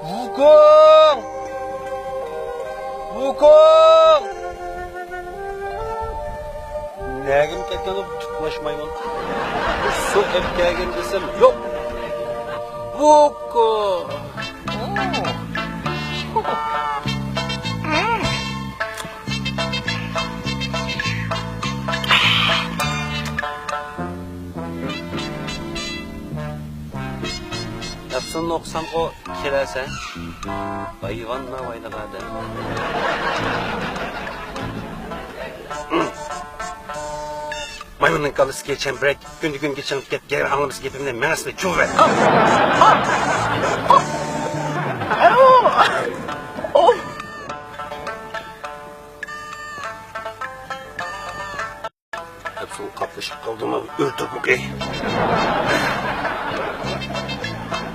Wukong! Wukong! Nagim ketken olup tıklaşmayman. Su hep gelgen desem yok. Wukong! Yapsın oksam o kiresen. Bayvanla bayladı. Maymunun kalısı geçen bırak, gün geçen git gel anlamız gepimden menasını çuver. Hepsini kaplaşıp kaldığımı öldü bu gey.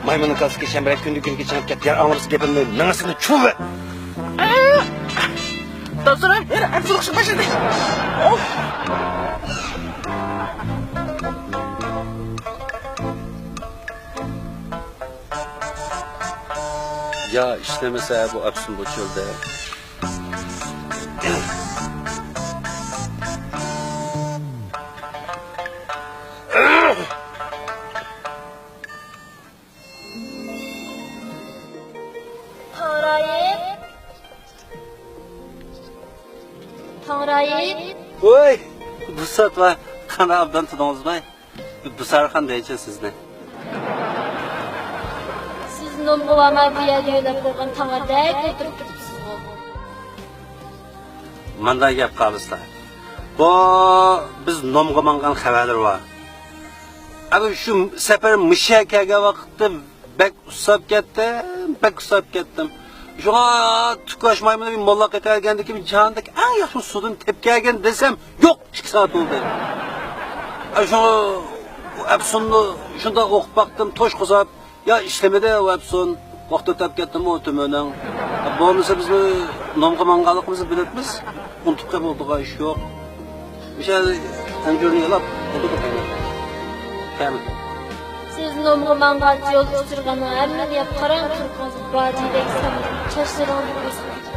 Maymunun kalısı geçen bırak, gün geçen git gel anlamız gepimden menasını çuver. Dostlarım, hepsi okşun başladı. Ya işte mesela bu Aksun bu çölde. Tanrayım. Oy! Bu saat var. Kanalımdan tutmamız var. Bu sarıkan diyeceğiz sizden. Siz nomulama diye diyorlar koygan tanrıday götürüp gitipsiz bu. Manda gap kalırsa. Bu biz nomgamangan haberler var. Abi şu sefer mışakega vakitte bek usap kettim. Şuna tıklaşmayımda bir mollak etergendeki bir cihanda en yakın sudun tepkigen desem yok 2 saat oldu. Şu Epson'u şunda okup baktım toş kusap ya işlemede o Epson vakti ötep kettim o tümönen. Bu olmasa biz nomgamangalıkımızı biletmiz. Unutup da bulduk iş yok. Bir şey öncörünü yalap oldu da Kemal. Siz nomulamangan yol uçurganı hemen yap karan kırkınız badiyde gitsem çeşlerini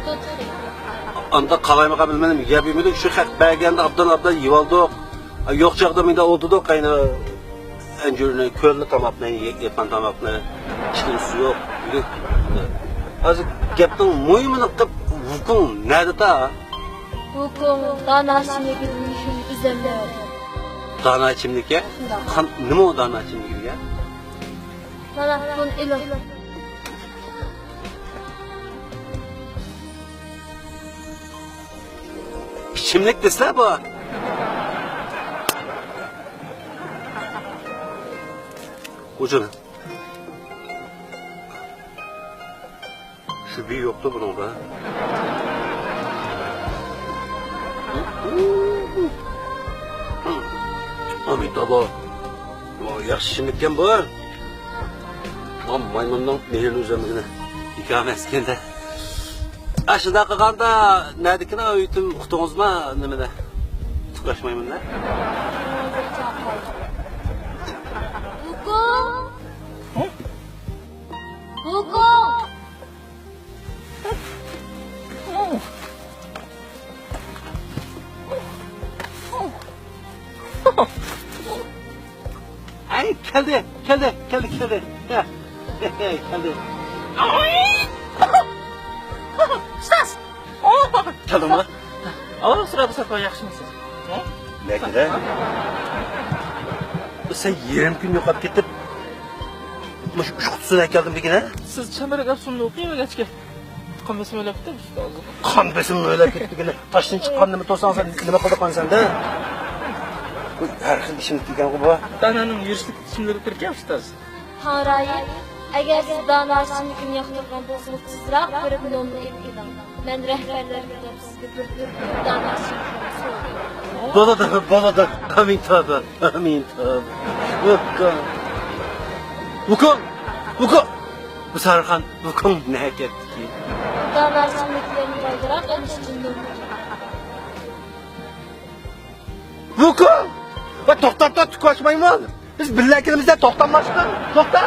gösterip Anda kalaymaqa bilmedim yapıyorduk şu hak belgende abdan yivaldık. Yok çağda oldu da kayna öncörünü körlü tamapla yapan tamapla içkin su yok. Azıcık geptin muymunu kıp Wukong nerede ta? Wukong danasını bilmişim üzemler. Dana içimlik ya? Ne mi o dana içimlik ya? Danasın ilim. İçimlik desler bu. Hocam. Şu bir yoktu bunun da. Amitabha. Yaxshi ishimikan bu. Maymunning mehri o'zimizga ikamas keldi. Ashida qilganda nadikina uytim uqdingizmi nimada? Tuqlashmayman-da. Wukong! Wukong! Ay geldi. Ya. Geldi. Stas! Geldi mi? Aa, sıra bu sefer yaxshimisiz? Belki de. Sen 20 gün yo'qolib ketib, shu qutusida keldim degina. Siz Chamaraq Afsonda o'qiyvergachga qon besimi o'ylab ketdi ustoz. Qon besim o'ylab ketdi degina. Toshdan chiqqanini to'sang sen nima qildi qonsanda? Bu har xil ishim degan bu. Dananing yurishlik tushumlari kirgan ustoz. Tanrayım, eğer siz danasını gün yakınırken bolsanız tizrak verip nomunu epkidan. Ben rehberler gidip sizde bir danasını söyleyeyim. Baladır. Amin tövbe. Wukong. Bu Sarıkan Wukong ne etti ki? Danasını yüklerini baydırak eniştin nomunu. Wukong! Bak to'xtab tuk ochmayman. Biz birlikimizda to'xtamoqchi. To'xta!